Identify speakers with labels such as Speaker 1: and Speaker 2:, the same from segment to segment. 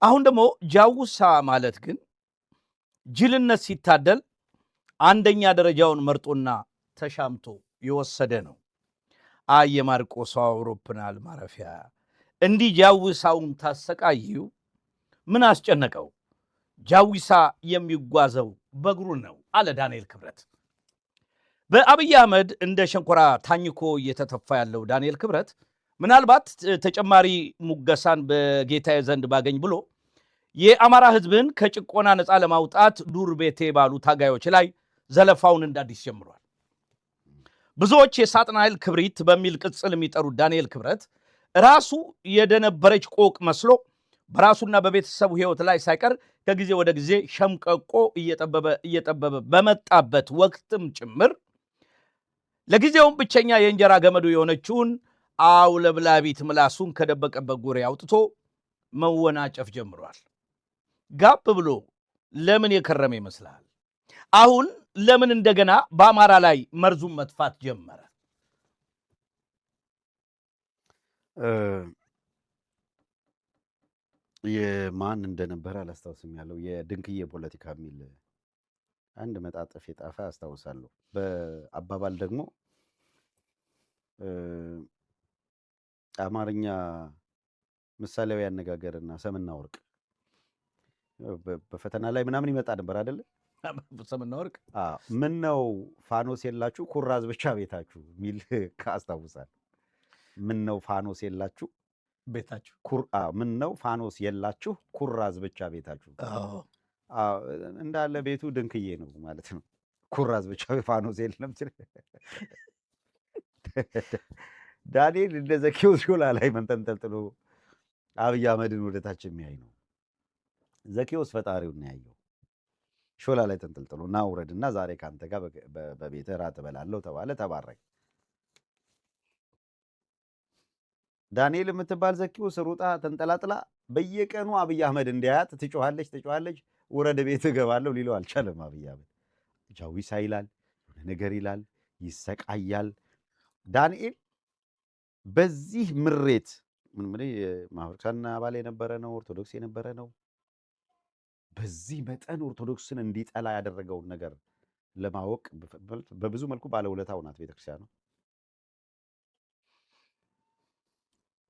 Speaker 1: አሁን ደግሞ ጃውሳ ማለት ግን ጅልነት ሲታደል አንደኛ ደረጃውን መርጦና ተሻምቶ የወሰደ ነው። አይ የማርቆስ አውሮፕላን ማረፊያ እንዲህ ጃዊሳውን ታሰቃዩ ምን አስጨነቀው? ጃዊሳ የሚጓዘው በእግሩ ነው አለ ዳንኤል ክብረት። በአብይ አህመድ እንደ ሸንኮራ ታኝኮ እየተተፋ ያለው ዳንኤል ክብረት ምናልባት ተጨማሪ ሙገሳን በጌታዬ ዘንድ ባገኝ ብሎ የአማራ ሕዝብን ከጭቆና ነፃ ለማውጣት ዱር ቤቴ ባሉ ታጋዮች ላይ ዘለፋውን እንዳዲስ ጀምሯል። ብዙዎች የሳጥናኤል ክብሪት በሚል ቅጽል የሚጠሩት ዳንኤል ክብረት ራሱ የደነበረች ቆቅ መስሎ በራሱና በቤተሰቡ ሕይወት ላይ ሳይቀር ከጊዜ ወደ ጊዜ ሸምቀቆ እየጠበበ በመጣበት ወቅትም ጭምር ለጊዜውም ብቸኛ የእንጀራ ገመዱ የሆነችውን አውለብላቢት ምላሱን ከደበቀበት ጎሬ አውጥቶ መወናጨፍ ጀምሯል። ጋብ ብሎ ለምን የከረመ ይመስላል? አሁን ለምን እንደገና በአማራ ላይ መርዙን መጥፋት ጀመረ?
Speaker 2: የማን እንደነበረ አላስታውስም ያለው የድንክዬ ፖለቲካ የሚል አንድ መጣጥፍ የጣፈ አስታውሳለሁ። በአባባል ደግሞ አማርኛ ምሳሌያዊ አነጋገርና ሰምና ወርቅ በፈተና ላይ ምናምን ይመጣ ነበር አይደለ?
Speaker 1: ሰምና ወርቅ
Speaker 2: ምን ነው ፋኖስ የላችሁ ኩራዝ ብቻ ቤታችሁ የሚል አስታውሳለሁ። ምን ነው ፋኖስ የላችሁ
Speaker 1: ቤታችሁ
Speaker 2: ምን ነው ፋኖስ የላችሁ ኩራዝ ብቻ ቤታችሁ። እንዳለ ቤቱ ድንክዬ ነው ማለት ነው። ኩራዝ ብቻ ፋኖስ የለም። ዳንኤል እንደ ዘኬዎስ ሾላ ላይ መንጠልጥሎ አብይ አህመድን ወደታች የሚያይ ነው። ዘኬዎስ ፈጣሪውን ያየው ሾላ ላይ ተንጠልጥሎ ና ውረድና ዛሬ ካንተ ጋር በቤትህ ራት እበላለሁ ተባለ፣ ተባረክ። ዳንኤል የምትባል ዘኬዎስ ሩጣ ተንጠላጥላ በየቀኑ አብይ አህመድ እንዲያያት ትጮኻለች። ውረድ ቤት እገባለሁ ሊለው አልቻለም። አብይ አህመድ ጃዊሳ ይላል፣ ነገር ይላል፣ ይሰቃያል። ዳንኤል በዚህ ምሬት ማህበረሰብና አባል የነበረ ነው፣ ኦርቶዶክስ የነበረ ነው። በዚህ መጠን ኦርቶዶክስን እንዲጠላ ያደረገውን ነገር ለማወቅ በብዙ መልኩ ባለውለታው ናት ቤተክርስቲያኗ።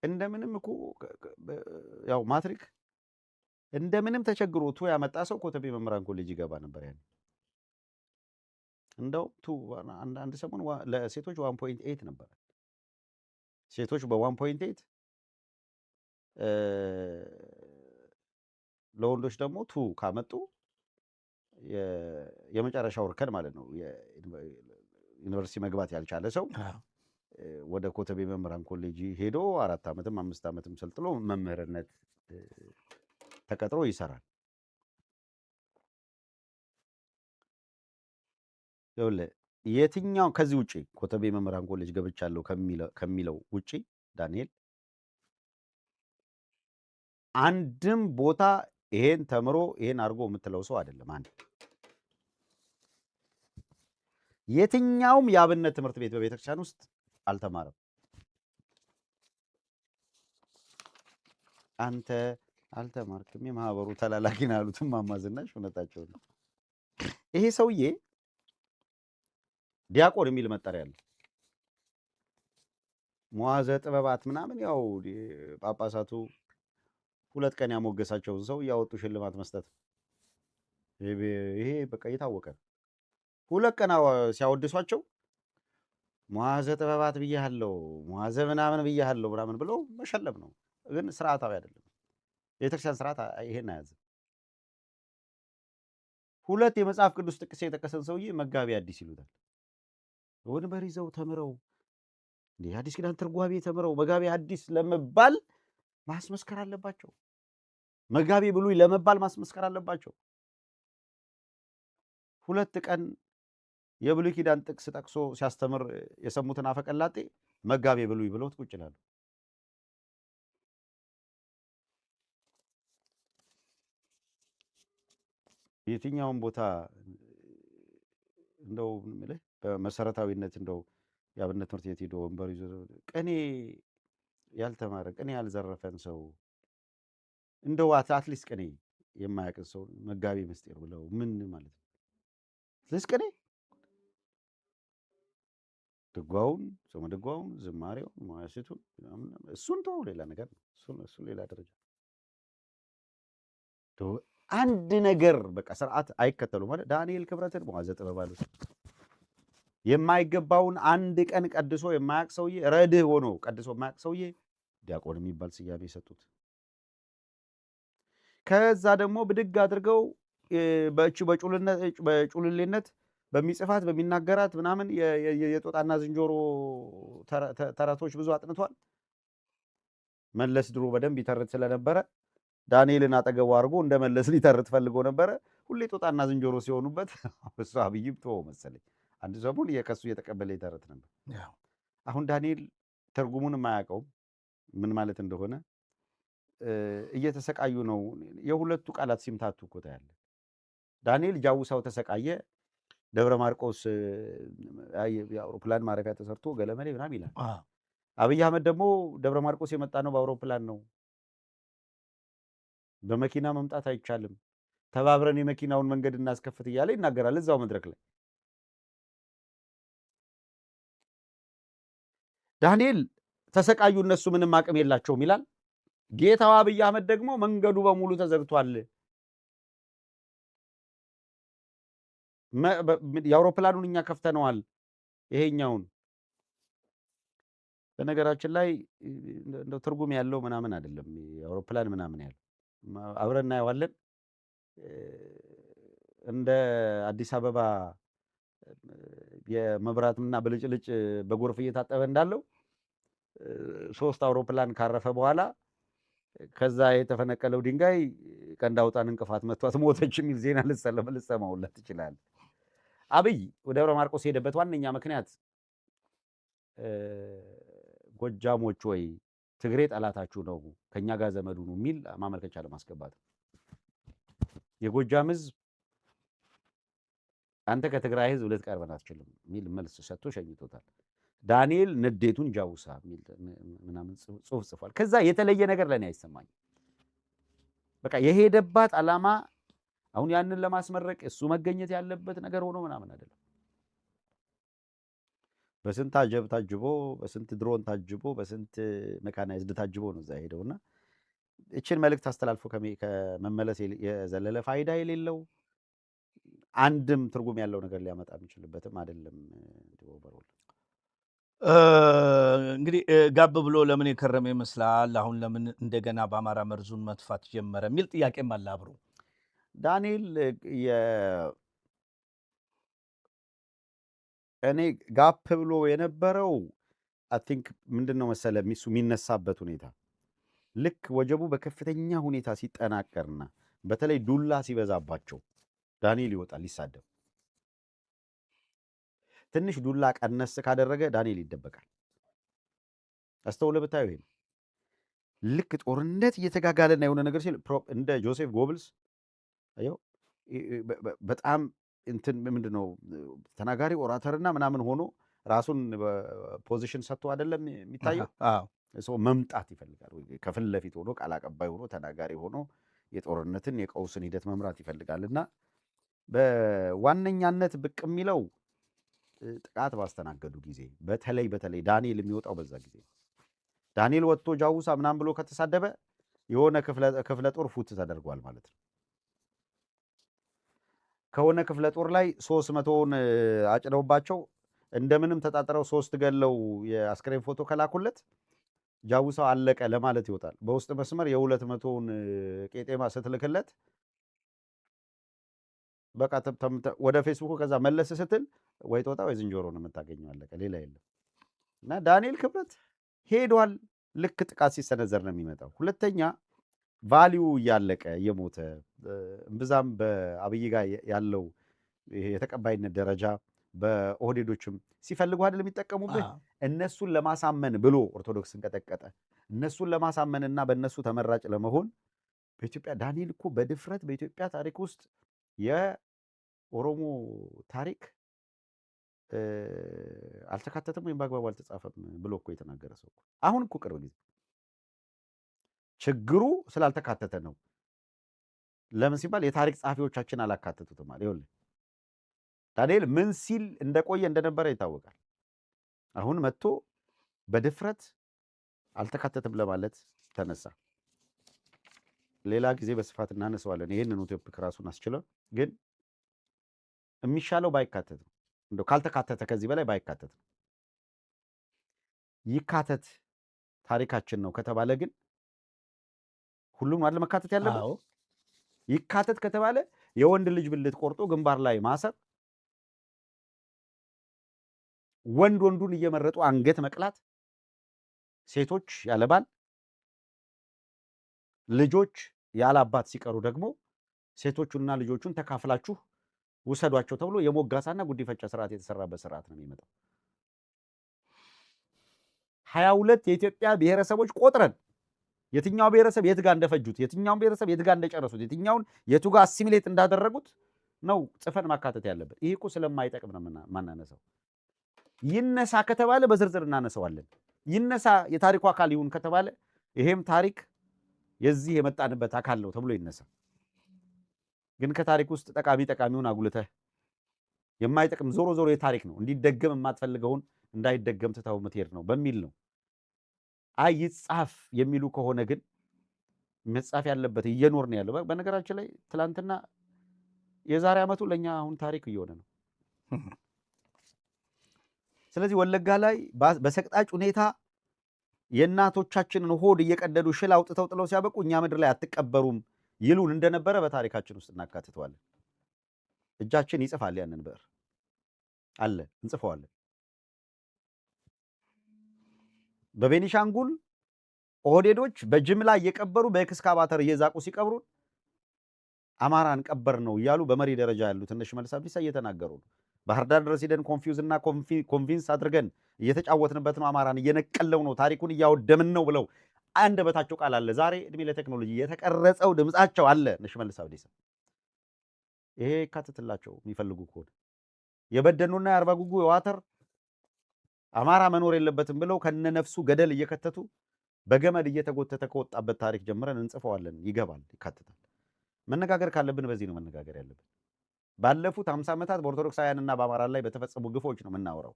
Speaker 2: እንደምንም እኮ ያው ማትሪክ እንደምንም ተቸግሮ ቱ ያመጣ ሰው ኮተቤ መምህራን ኮሌጅ ይገባ ነበር። ያን እንደው ቱ አንድ ሰሞን ለሴቶች 1.8 ነበር። ሴቶች በ1.8 ለወንዶች ደግሞ ቱ ካመጡ የመጨረሻው እርከን ማለት ነው። ዩኒቨርሲቲ መግባት ያልቻለ ሰው ወደ ኮተቤ መምህራን ኮሌጅ ሄዶ 4 ዓመትም 5 ዓመትም ሰልጥሎ መምህርነት ተቀጥሮ ይሰራል። የትኛው ከዚህ ውጪ ኮተቤ መምህራን ኮሌጅ ገብቻለሁ ከሚለው ውጪ ዳንኤል አንድም ቦታ ይሄን ተምሮ ይሄን አድርጎ የምትለው ሰው አይደለም። አንድ የትኛውም የአብነት ትምህርት ቤት በቤተክርስቲያን ውስጥ አልተማረም። አንተ አልተማርክም የማህበሩ ተላላኪ ነው ያሉትም እማማ ዝናሽ እውነታቸው ነው። ይሄ ሰውዬ ዲያቆን የሚል መጠሪያ አለ። መዋዘ ጥበባት ምናምን ያው ጳጳሳቱ 2 ቀን ያሞገሳቸውን ሰው እያወጡ ሽልማት መስጠት ይሄ በቃ የታወቀ ነው። 2 ቀን ሲያወድሷቸው መዋዘ ጥበባት ብያለሁ፣ መዋዘ ምናምን ብያለሁ ምናምን ብሎ መሸለም ነው። ግን ስርዓታዊ አይደለም። የቤተክርስቲያን ስርዓት ይሄን አያዝም። 2 የመጽሐፍ ቅዱስ ጥቅስ የጠቀሰን ሰውዬ መጋቢ አዲስ ይሉታል። ወንበር ይዘው ተምረው አዲስ ኪዳን ትርጓሜ ተምረው መጋቢ አዲስ ለመባል ማስመስከር አለባቸው። መጋቢ ብሉይ ለመባል ማስመስከር አለባቸው። 2 ቀን የብሉይ ኪዳን ጥቅስ ጠቅሶ ሲያስተምር የሰሙትን አፈቀላጤ መጋቢ ብሉይ ብለውት ቁጭ ይላሉ። የትኛውም ቦታ እንደው ምልህ በመሰረታዊነት እንደው የአብነት ትምህርት ቤት ሄዶ ወንበር ይዞ ቅኔ ያልተማረ ቅኔ ያልዘረፈን ሰው እንደው አትሊስት ቅኔ የማያውቅ ሰው መጋቢ ምስጢር ብለው ምን ማለት ነው? አትሊስት ቅኔ ድጓውን፣ ጾመ ድጓውን፣ ዝማሬውን፣ መዋሥዕቱን እሱን ተወው፣ ሌላ ነገር ነው። እሱ ሌላ ደረጃ። አንድ ነገር በቃ ስርዓት አይከተሉ ማለት ዳንኤል ክብረትን መዋዘ ጥበብ አሉት። የማይገባውን አንድ ቀን ቀድሶ የማያውቅ ሰውዬ፣ ረድህ ሆኖ ቀድሶ የማያውቅ ሰውዬ ዲያቆን የሚባል ስያሜ የሰጡት። ከዛ ደግሞ ብድግ አድርገው በጩልሌነት በሚጽፋት በሚናገራት ምናምን የጦጣና ዝንጀሮ ተረቶች ብዙ አጥንቷል። መለስ ድሮ በደንብ ይተርት ስለነበረ ዳንኤልን አጠገቡ አድርጎ እንደ መለስ ሊተርት ፈልጎ ነበረ። ሁሌ ጦጣና ዝንጀሮ ሲሆኑበት እሱ አብይም ተወው መሰለኝ። አንድ ሰሞን ከሱ እየተቀበለ ይተርት ነበር። አሁን ዳንኤል ትርጉሙን የማያውቀውም ምን ማለት እንደሆነ እየተሰቃዩ ነው። የሁለቱ ቃላት ሲምታቱ እኮ ታያለህ። ዳንኤል ጃውሳው ተሰቃየ። ደብረ ማርቆስ የአውሮፕላን ማረፊያ ተሰርቶ ገለመሌ ምናምን ይላል። አብይ አህመድ ደግሞ ደብረ ማርቆስ የመጣ ነው በአውሮፕላን ነው፣ በመኪና መምጣት አይቻልም፣ ተባብረን የመኪናውን መንገድ እናስከፍት እያለ ይናገራል እዛው መድረክ ላይ። ዳንኤል ተሰቃዩ፣ እነሱ ምንም አቅም የላቸውም ይላል። ጌታው አብይ አህመድ ደግሞ መንገዱ በሙሉ ተዘግቷል፣ የአውሮፕላኑን እኛ ከፍተነዋል፣ ይሄኛውን። በነገራችን ላይ እንደው ትርጉም ያለው ምናምን አይደለም የአውሮፕላን ምናምን ያለው አብረን እናየዋለን። እንደ አዲስ አበባ የመብራትና ብልጭልጭ በጎርፍ እየታጠበ እንዳለው 3 አውሮፕላን ካረፈ በኋላ ከዛ የተፈነቀለው ድንጋይ ቀንድ አውጣን እንቅፋት መቷት ሞተች የሚል ዜና ልትሰማውላት ትችላለህ። አብይ ወደ ደብረ ማርቆስ የሄደበት ዋነኛ ምክንያት ጎጃሞች ወይ ትግሬ ጠላታችሁ ነው ከኛ ጋር ዘመዱ ነው የሚል ማመልከቻ ለማስገባት ነው። የጎጃም ሕዝብ አንተ ከትግራይ ሕዝብ ልትቀርበን አትችልም የሚል መልስ ሰጥቶ ሸኝቶታል። ዳንኤል ንዴቱን ጃውሳ የሚል ምናምን ጽሑፍ ጽፏል። ከዛ የተለየ ነገር ለእኔ አይሰማኝም። በቃ የሄደባት ዓላማ አሁን ያንን ለማስመረቅ እሱ መገኘት ያለበት ነገር ሆኖ ምናምን አይደለም። በስንት አጀብ ታጅቦ፣ በስንት ድሮን ታጅቦ፣ በስንት ሜካናይዝድ ታጅቦ ነው እዛ ሄደውና እችን መልእክት አስተላልፎ ከመመለስ የዘለለ ፋይዳ የሌለው አንድም ትርጉም ያለው ነገር ሊያመጣ የሚችልበትም አይደለም።
Speaker 1: እንግዲህ ጋብ ብሎ ለምን የከረመ ይመስላል? አሁን ለምን እንደገና በአማራ መርዙን መጥፋት ጀመረ የሚል ጥያቄም አለ አብሮ።
Speaker 2: ዳንኤል እኔ ጋፕ ብሎ የነበረው አይ ቲንክ ምንድን ነው መሰለ ሚሱ የሚነሳበት ሁኔታ ልክ ወጀቡ በከፍተኛ ሁኔታ ሲጠናቀርና በተለይ ዱላ ሲበዛባቸው ዳንኤል ይወጣል ሊሳደብ። ትንሽ ዱላ ቀነስ ካደረገ ዳንኤል ይደበቃል። አስተውለህ ብታየው ይሄ ልክ ጦርነት እየተጋጋለና የሆነ ነገር ሲል እንደ ጆሴፍ ጎብልስ አየው በጣም እንትን ምንድነው ተናጋሪ ኦራተርና ምናምን ሆኖ ራሱን ፖዚሽን ሰጥቶ አይደለም የሚታየው። ሰው መምጣት ይፈልጋል። ከፊት ለፊት ሆኖ ቃል አቀባይ ሆኖ ተናጋሪ ሆኖ የጦርነትን የቀውስን ሂደት መምራት ይፈልጋል እና በዋነኛነት ብቅ የሚለው ጥቃት ባስተናገዱ ጊዜ በተለይ ዳንኤል የሚወጣው በዛ ጊዜ ዳንኤል ወጥቶ ጃውሳ ምናምን ብሎ ከተሳደበ የሆነ ክፍለ ጦር ፉት ተደርጓል ማለት ነው። ከሆነ ክፍለ ጦር ላይ 300ውን አጭደውባቸው እንደምንም ተጣጥረው 3 ገለው የአስክሬን ፎቶ ከላኩለት ጃውሳው አለቀ ለማለት ይወጣል። በውስጥ መስመር የ200ውን ቄጤማ ስትልክለት በቃ ወደ ፌስቡክ ከዛ መለስ ስትል ወይ ጦጣ ወይ ዝንጀሮ ነው የምታገኘው፣ አለቀ፣ ሌላ የለም። እና ዳንኤል ክብረት ሄዷል። ልክ ጥቃት ሲሰነዘር ነው የሚመጣው። ሁለተኛ ቫሊዩ እያለቀ እየሞተ እምብዛም በአብይ ጋር ያለው የተቀባይነት ደረጃ በኦህዴዶችም ሲፈልጉ አይደል የሚጠቀሙብህ። እነሱን ለማሳመን ብሎ ኦርቶዶክስን ቀጠቀጠ። እነሱን ለማሳመንና በእነሱ ተመራጭ ለመሆን በኢትዮጵያ ዳንኤል እኮ በድፍረት በኢትዮጵያ ታሪክ ውስጥ የኦሮሞ ታሪክ አልተካተተም ወይም በአግባቡ አልተጻፈም ብሎ እኮ የተናገረ ሰው አሁን እኮ ቅርብ ጊዜ ችግሩ ስላልተካተተ ነው። ለምን ሲባል የታሪክ ጸሐፊዎቻችን አላካተቱትም አለ። ይኸውልህ ዳንኤል ምን ሲል እንደቆየ እንደነበረ ይታወቃል። አሁን መጥቶ በድፍረት አልተካተተም ለማለት ተነሳ። ሌላ ጊዜ በስፋት እናነሳዋለን። ይህንን ቶፒክ ራሱን አስችለው ግን የሚሻለው ባይካተት ነው። እንደው ካልተካተተ ከዚህ በላይ ባይካተት ነው። ይካተት ታሪካችን ነው ከተባለ ግን ሁሉም አይደል መካተት ያለበት። ይካተት ከተባለ የወንድ ልጅ ብልት ቆርጦ ግንባር ላይ ማሰር፣ ወንድ ወንዱን እየመረጡ አንገት መቅላት፣ ሴቶች ያለባል ልጆች ያለ አባት ሲቀሩ ደግሞ ሴቶቹና ልጆቹን ተካፍላችሁ ውሰዷቸው ተብሎ የሞጋሳና ጉዲፈቻ ስርዓት የተሰራበት ስርዓት ነው የሚመጣው። 22 የኢትዮጵያ ብሔረሰቦች ቆጥረን የትኛው ብሔረሰብ የት ጋር እንደፈጁት፣ የትኛውን ብሔረሰብ የት ጋር እንደጨረሱት፣ የትኛውን የቱ ጋር አሲሚሌት እንዳደረጉት ነው ጽፈን ማካተት ያለበት። ይህ እኮ ስለማይጠቅም ነው ማናነሳው። ይነሳ ከተባለ በዝርዝር እናነሳዋለን። ይነሳ የታሪኩ አካል ይሁን ከተባለ ይሄም ታሪክ የዚህ የመጣንበት አካል ነው ተብሎ ይነሳ። ግን ከታሪክ ውስጥ ጠቃሚውን አጉልተህ የማይጠቅም ዞሮ ዞሮ የታሪክ ነው እንዲደገም የማትፈልገውን እንዳይደገም ትተው የምትሄድ ነው በሚል ነው። አይ ይጻፍ የሚሉ ከሆነ ግን መጻፍ ያለበት እየኖርን ያለው በነገራችን ላይ ትላንትና የዛሬ ዓመቱ ለኛ አሁን ታሪክ እየሆነ ነው። ስለዚህ ወለጋ ላይ በሰቅጣጭ ሁኔታ የእናቶቻችንን ሆድ እየቀደዱ ሽል አውጥተው ጥለው ሲያበቁ እኛ ምድር ላይ አትቀበሩም ይሉን እንደነበረ በታሪካችን ውስጥ እናካትተዋለን። እጃችን ይጽፋል፣ ያንን ብዕር አለ እንጽፈዋለን። በቤኒሻንጉል ኦህዴዶች በጅምላ እየቀበሩ በኤክስካቫተር እየዛቁ ሲቀብሩን አማራን ቀበር ነው እያሉ በመሪ ደረጃ ያሉት እነ ሽመልስ አብዲሳ እየተናገሩ ነው። ባህር ዳር ድረስ ሄደን ኮንፊውዝ እና ኮንቪንስ አድርገን እየተጫወትንበት ነው፣ አማራን እየነቀለው ነው፣ ታሪኩን እያወደምን ነው ብለው አንደበታቸው ቃል አለ። ዛሬ እድሜ ለቴክኖሎጂ የተቀረጸው ድምጻቸው አለ። እነ ሽመልስ አብዲሳ ይሄ ይካተትላቸው የሚፈልጉ ከሆነ የበደኑና የአርባ ጉጉ የዋተር አማራ መኖር የለበትም ብለው ከነነፍሱ ገደል እየከተቱ በገመድ እየተጎተተ ከወጣበት ታሪክ ጀምረን እንጽፈዋለን። ይገባል፣ ይካተታል። መነጋገር ካለብን በዚህ ነው መነጋገር ያለብን። ባለፉት 50 ዓመታት በኦርቶዶክሳውያንና በአማራ ላይ በተፈጸሙ ግፎች ነው የምናወራው።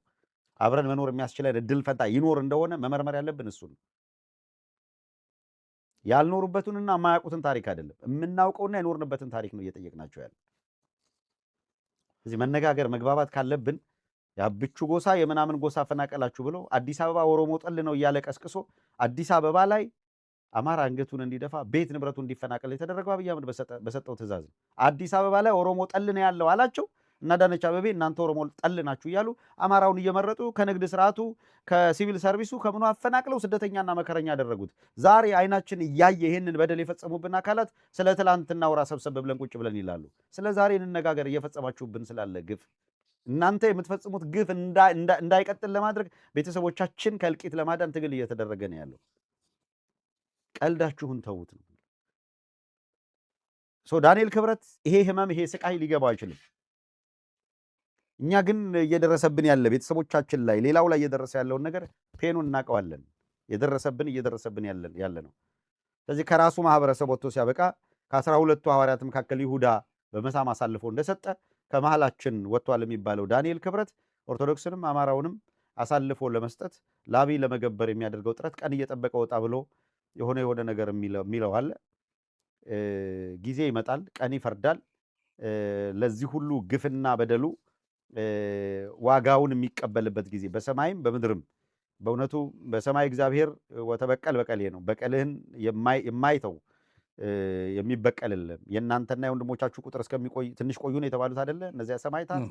Speaker 2: አብረን መኖር የሚያስችለን እድል ፈንታ ይኖር እንደሆነ መመርመር ያለብን እሱ ነው። ያልኖሩበትንና የማያውቁትን ታሪክ አይደለም፣ የምናውቀውና የኖርንበትን ታሪክ ነው እየጠየቅናቸው ያለ። እዚህ መነጋገር መግባባት ካለብን የአብቹ ጎሳ የምናምን ጎሳ ፈናቀላችሁ ብሎ አዲስ አበባ ኦሮሞ ጠል ነው እያለ ቀስቅሶ አዲስ አበባ ላይ አማራ አንገቱን እንዲደፋ ቤት ንብረቱ እንዲፈናቀል የተደረገው አብይ አህመድ በሰጠው ትእዛዝ ነው። አዲስ አበባ ላይ ኦሮሞ ጠል ነው ያለው አላቸው እና ዳነች አበቤ እናንተ ኦሮሞ ጠል ናችሁ እያሉ አማራውን እየመረጡ ከንግድ ስርዓቱ ከሲቪል ሰርቪሱ ከምኑ አፈናቅለው ስደተኛና መከረኛ ያደረጉት። ዛሬ አይናችን እያየ ይህንን በደል የፈጸሙብን አካላት ስለ ትላንትና ወራ ሰብሰብ ብለን ቁጭ ብለን ይላሉ። ስለ ዛሬ እንነጋገር። እየፈጸማችሁብን ስላለ ግፍ እናንተ የምትፈጽሙት ግፍ እንዳይቀጥል ለማድረግ ቤተሰቦቻችን ከእልቂት ለማዳን ትግል እየተደረገ ነው ያለው። ቀልዳችሁን ተዉት ነው። ዳንኤል ክብረት ይሄ ህመም ይሄ ስቃይ ሊገባው አይችልም። እኛ ግን እየደረሰብን ያለ ቤተሰቦቻችን ላይ ሌላው ላይ እየደረሰ ያለውን ነገር ፔኑን እናውቀዋለን። እየደረሰብን ያለ ነው። ስለዚህ ከራሱ ማህበረሰብ ወጥቶ ሲያበቃ ከ12ቱ ሐዋርያት መካከል ይሁዳ በመሳም አሳልፎ እንደሰጠ ከመሃላችን ወጥቷል የሚባለው ዳንኤል ክብረት ኦርቶዶክስንም አማራውንም አሳልፎ ለመስጠት ለአብይ ለመገበር የሚያደርገው ጥረት ቀን እየጠበቀ ወጣ ብሎ የሆነ ነገር የሚለው አለ። ጊዜ ይመጣል፣ ቀን ይፈርዳል። ለዚህ ሁሉ ግፍና በደሉ ዋጋውን የሚቀበልበት ጊዜ በሰማይም በምድርም በእውነቱ በሰማይ እግዚአብሔር ወተበቀል በቀሌ ነው። በቀልህን የማይተው የሚበቀልልም የእናንተና የወንድሞቻችሁ ቁጥር እስከሚቆይ ትንሽ ቆዩን የተባሉት አይደለ? እነዚያ ሰማዕታት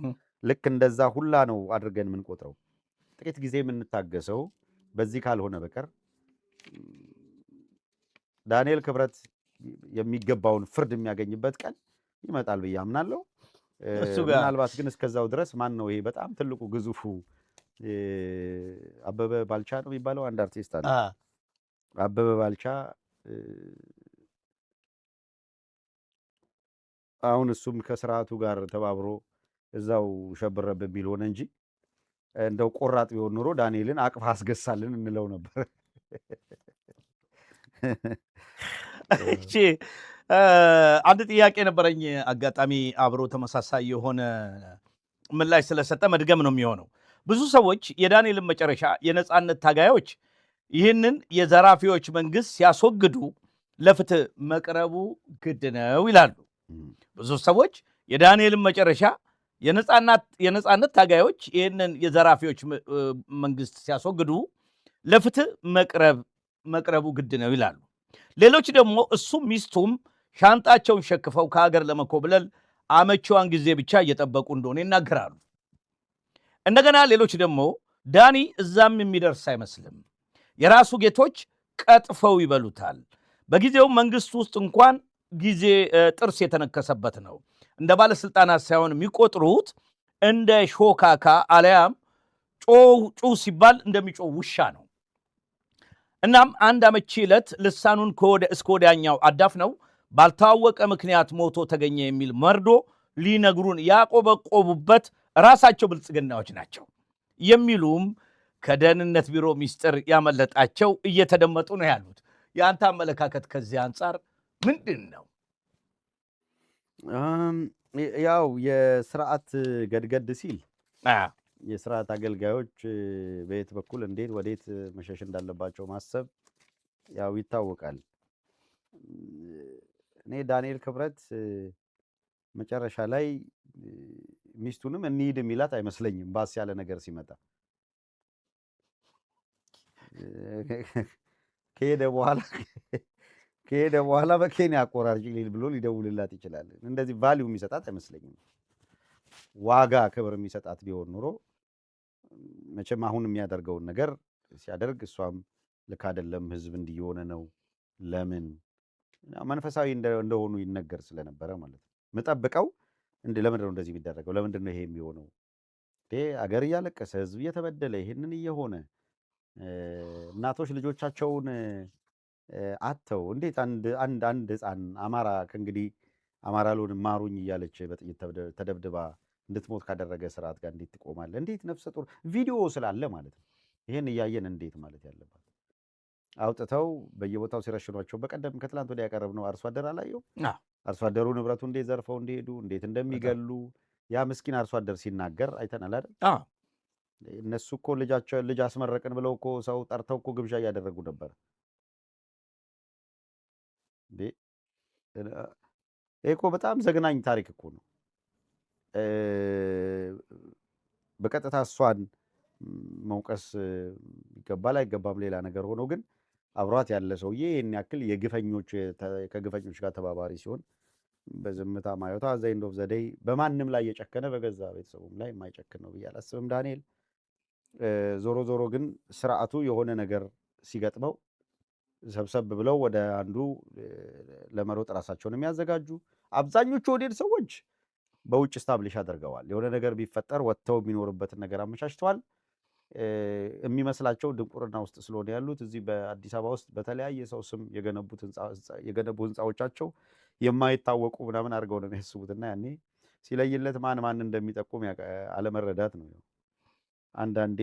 Speaker 2: ልክ እንደዛ ሁላ ነው አድርገን የምንቆጥረው። ጥቂት ጊዜ የምንታገሰው በዚህ ካልሆነ በቀር ዳንኤል ክብረት የሚገባውን ፍርድ የሚያገኝበት ቀን ይመጣል ብዬ አምናለሁ። ምናልባት ግን እስከዛው ድረስ ማን ነው ይሄ በጣም ትልቁ ግዙፉ አበበ ባልቻ ነው የሚባለው አንድ አርቲስት አለ። አበበ ባልቻ አሁን እሱም ከስርዓቱ ጋር ተባብሮ እዛው ሸብረብ ቢል ሆነ እንጂ እንደው ቆራጥ ቢሆን ኖሮ ዳንኤልን አቅፋ አስገሳልን እንለው ነበር።
Speaker 1: እሺ አንድ ጥያቄ ነበረኝ። አጋጣሚ አብሮ ተመሳሳይ የሆነ ምላሽ ስለሰጠ መድገም ነው የሚሆነው። ብዙ ሰዎች የዳንኤልን መጨረሻ የነፃነት ታጋዮች ይህንን የዘራፊዎች መንግስት ሲያስወግዱ ለፍትህ መቅረቡ ግድ ነው ይላሉ። ብዙ ሰዎች የዳንኤልን መጨረሻ የነፃነት ታጋዮች ይህንን የዘራፊዎች መንግስት ሲያስወግዱ ለፍትህ መቅረቡ ግድ ነው ይላሉ። ሌሎች ደግሞ እሱም ሚስቱም ሻንጣቸውን ሸክፈው ከሀገር ለመኮብለል አመቺዋን ጊዜ ብቻ እየጠበቁ እንደሆነ ይናገራሉ። እንደገና ሌሎች ደግሞ ዳኒ እዛም የሚደርስ አይመስልም፣ የራሱ ጌቶች ቀጥፈው ይበሉታል። በጊዜው መንግስት ውስጥ እንኳን ጊዜ ጥርስ የተነከሰበት ነው። እንደ ባለስልጣናት ሳይሆን የሚቆጥሩት እንደ ሾካካ አለያም ጩ ሲባል እንደሚጮህ ውሻ ነው። እናም አንድ አመቺ ዕለት ልሳኑን እስከ ወዲያኛው አዳፍነው ባልታወቀ ምክንያት ሞቶ ተገኘ የሚል መርዶ ሊነግሩን ያቆበቆቡበት ራሳቸው ብልጽግናዎች ናቸው የሚሉም ከደህንነት ቢሮ ሚስጥር ያመለጣቸው እየተደመጡ ነው ያሉት። የአንተ አመለካከት ከዚህ አንጻር ምንድን ነው?
Speaker 2: ያው የስርዓት ገድገድ ሲል የስርዓት አገልጋዮች በየት በኩል እንዴት ወዴት መሸሽ እንዳለባቸው ማሰብ ያው ይታወቃል። እኔ ዳንኤል ክብረት መጨረሻ ላይ ሚስቱንም እንሂድ የሚላት አይመስለኝም። ባስ ያለ ነገር ሲመጣ ከሄደ በኋላ በኬንያ አቆራርጭ ሊል ብሎ ሊደውልላት ይችላል። እንደዚህ ቫሊዩ የሚሰጣት አይመስለኝም። ዋጋ ክብር የሚሰጣት ቢሆን ኑሮ መቼም አሁን የሚያደርገውን ነገር ሲያደርግ እሷም ልክ አይደለም፣ ህዝብ እንዲሆነ ነው፣ ለምን መንፈሳዊ እንደሆኑ ይነገር ስለነበረ ማለት ነው። ምጠብቀው ለምንድን ነው እንደዚህ የሚደረገው? ለምንድን ነው ይሄ የሚሆነው? አገር እያለቀሰ ህዝብ እየተበደለ ይህንን እየሆነ እናቶች ልጆቻቸውን አተው እንዴት አንድ ህፃን አማራ ከእንግዲህ አማራ ልሆን ማሩኝ እያለች በጥይት ተደብድባ እንድትሞት ካደረገ ስርዓት ጋር እንዴት ትቆማለህ? እንዴት ነፍሰ ጡር ቪዲዮ ስላለ ማለት ነው። ይህን እያየን እንዴት ማለት ያለባት አውጥተው በየቦታው ሲረሽኗቸው፣ በቀደም ከትላንት ወዲያ ያቀረብነው አርሶ አደር አላየው? አርሶ አደሩ ንብረቱ እንዴት ዘርፈው እንደሄዱ እንዴት እንደሚገሉ ያ ምስኪን አርሶ አደር ሲናገር አይተናል አይደል? እነሱ እኮ ልጅ አስመረቅን ብለው እኮ ሰው ጠርተው እኮ ግብዣ እያደረጉ ነበር። ይሄ እኮ በጣም ዘግናኝ ታሪክ እኮ ነው። በቀጥታ እሷን መውቀስ ይገባል አይገባም ሌላ ነገር ሆኖ፣ ግን አብሯት ያለ ሰውዬ ይህን ያክል ከግፈኞች ጋር ተባባሪ ሲሆን በዝምታ ማየቷ ዘ ኤንድ ኦፍ ዘ ዴይ በማንም ላይ የጨከነ በገዛ ቤተሰቡም ላይ የማይጨክን ነው ብዬ አላስብም ዳንኤል። ዞሮ ዞሮ ግን ስርዓቱ የሆነ ነገር ሲገጥመው ሰብሰብ ብለው ወደ አንዱ ለመሮጥ ራሳቸውን የሚያዘጋጁ አብዛኞቹ ወዴድ ሰዎች በውጭ ስታብሊሽ አድርገዋል። የሆነ ነገር ቢፈጠር ወጥተው የሚኖርበትን ነገር አመቻችተዋል። የሚመስላቸው ድንቁርና ውስጥ ስለሆነ ያሉት እዚህ በአዲስ አበባ ውስጥ በተለያየ ሰው ስም የገነቡ ህንፃዎቻቸው የማይታወቁ ምናምን አድርገው ነው የሚያስቡትና ያኔ ሲለይለት ማን እንደሚጠቁም አለመረዳት ነው። አንዳንዴ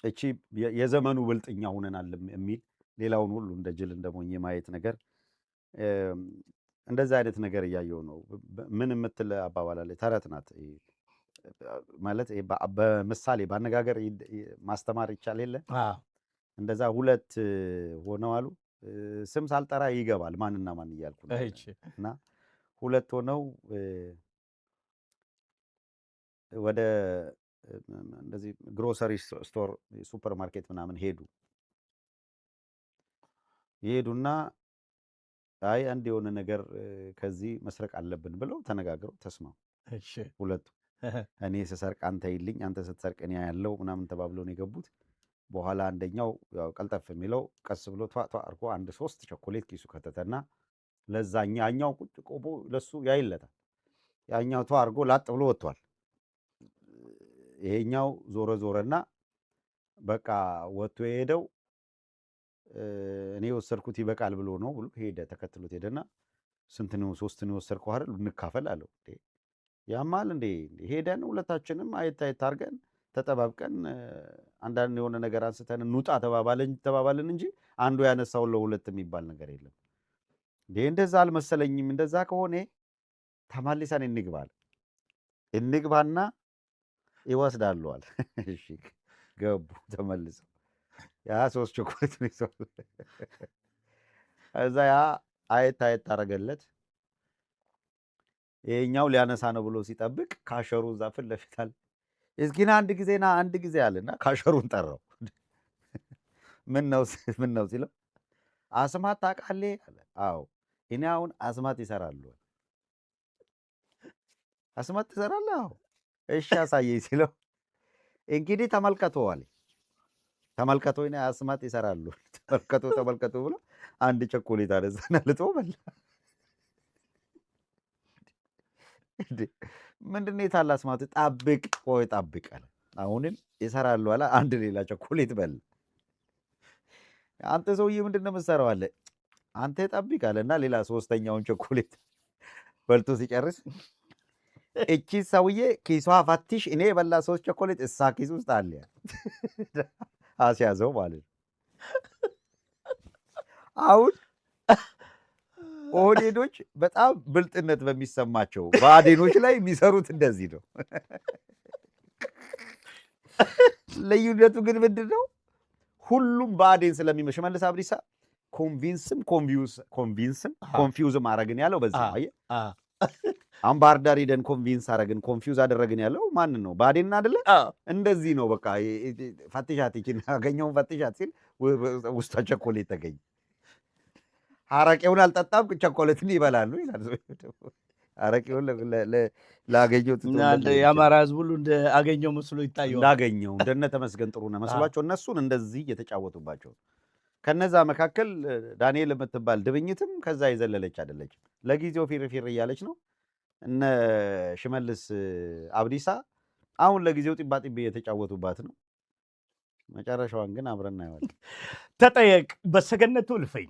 Speaker 2: እቺ የዘመኑ ብልጥኛ ሆነናል የሚል ሌላውን ሁሉ እንደ ጅል እንደ ሞኝ ማየት ነገር እንደዛ አይነት ነገር እያየው ነው። ምን የምትል አባባል አለ፣ ተረት ናት ማለት በምሳሌ በአነጋገር ማስተማር ይቻል የለ እንደዛ ሁለት ሆነው አሉ። ስም ሳልጠራ ይገባል ማንና ማን እያልኩ ነው። እና ሁለት ሆነው ወደ እንደዚህ ግሮሰሪ ስቶር ሱፐር ማርኬት ምናምን ይሄዱና አይ አንድ የሆነ ነገር ከዚህ መስረቅ አለብን ብለው ተነጋግረው ተስማሙ። ሁለቱ እኔ ስሰርቅ አንተ ይልኝ፣ አንተ ስትሰርቅ እኔ ያለው ምናምን ተባብለው ነው የገቡት። በኋላ አንደኛው ያው ቀልጠፍ የሚለው ቀስ ብሎ ቷ አርጎ 1-3 ቸኮሌት ኪሱ ከተተና ለዛኛው ቁጭ ቆቦ ለሱ ያይለታል። ያኛው ቷ አርጎ ላጥ ብሎ ወጥቷል። ይሄኛው ዞረና በቃ ወጥቶ የሄደው እኔ ወሰርኩት ይበቃል ብሎ ነው ብሎ ሄደ። ተከትሎት ሄደና ስንት ነው 3 ነው ወሰርከው አይደል እንካፈል አለው። ያማል እንዴ ሄደን ሁለታችንም አየት አድርገን ተጠባብቀን አንዳንድ የሆነ ነገር አንስተን እንውጣ ተባባልን እንጂ አንዱ ያነሳውን ለሁለት የሚባል ነገር የለም። እንደዛ አልመሰለኝም። እንደዛ ከሆነ ተመልሰን እንግባና ይወስዳሉዋል። እሺ ገቡ ተመልሰው ያ 3 ቸኮሌት ነው ይዘዋል። እዛ ያ አየት ታረገለት። ይሄኛው ሊያነሳ ነው ብሎ ሲጠብቅ ካሸሩ እዛ ፊት ለፊት አለ። እስኪና አንድ ጊዜ አለና ካሸሩን ጠራው። ምን ነው ሲለው አስማት ታውቃለህ አለ። አዎ እኔ አሁን አስማት ይሰራሉ። አስማት ትሰራለህ? አዎ እሺ አሳየኝ ሲለው እንግዲህ ተመልከቱ እኔ አስማት ይሰራሉ። ተመልከቱ ብሎ አንድ ቸኮሌት አነሳና ልጦ በላ። ምንድነው የታለ አስማቱ? ጠብቅ አለ። አሁንም ይሰራሉ አለ። አንድ ሌላ ቸኮሌት በላ። አንተ ሰውዬ ምንድነው የምትሰራው አለ። አንተ ጠብቅ አለና ሌላ 3ኛውን ቸኮሌት በልቶ ሲጨርስ እቺ ሰውዬ ኪሷ ፈትሽ እኔ የበላ 3 ቸኮሌት እሳ ኪስ ውስጥ አለ አስያዘው ማለት ነው። አሁን ኦህዴዶች በጣም ብልጥነት በሚሰማቸው ብአዴኖች ላይ የሚሰሩት እንደዚህ ነው። ልዩነቱ ግን ምንድን ነው? ሁሉም ብአዴን ስለሚመሽ ሽመልስ አብዲሳ ኮንፊውዝም አረግን ያለው በዚህ ነው። አየህ አሁን ባህር ዳር ሄደን ኮንቪንስ አረግን ኮንፊውዝ አደረግን ያለው ማንን ነው? ብአዴንን አይደለ? እንደዚህ ነው በቃ ፈትሻት ይችን ያገኘውን ፈትሻት ሲል ውስጧ ቸኮሌት ተገኘ። አረቄውን አልጠጣም ቸኮሌትን ይበላሉ ይላል። አረቄውን ላገኘው
Speaker 1: የአማራ ሕዝብ ሁሉ እንደ አገኘው መስሎ ይታየዋል።
Speaker 2: እንዳገኘው እንደነ ተመስገን ጥሩነህ መስሏቸው እነሱን እንደዚህ እየተጫወቱባቸው። ከነዛ መካከል ዳንኤል የምትባል ድብኝትም ከዛ የዘለለች አይደለችም። ለጊዜው ፊር እያለች ነው። እነ ሽመልስ አብዲሳ አሁን ለጊዜው ጢባጢቤ የተጫወቱባት ነው። መጨረሻዋን ግን አብረን እናየዋለን።
Speaker 1: ተጠየቅ በሰገነቱ እልፍኝ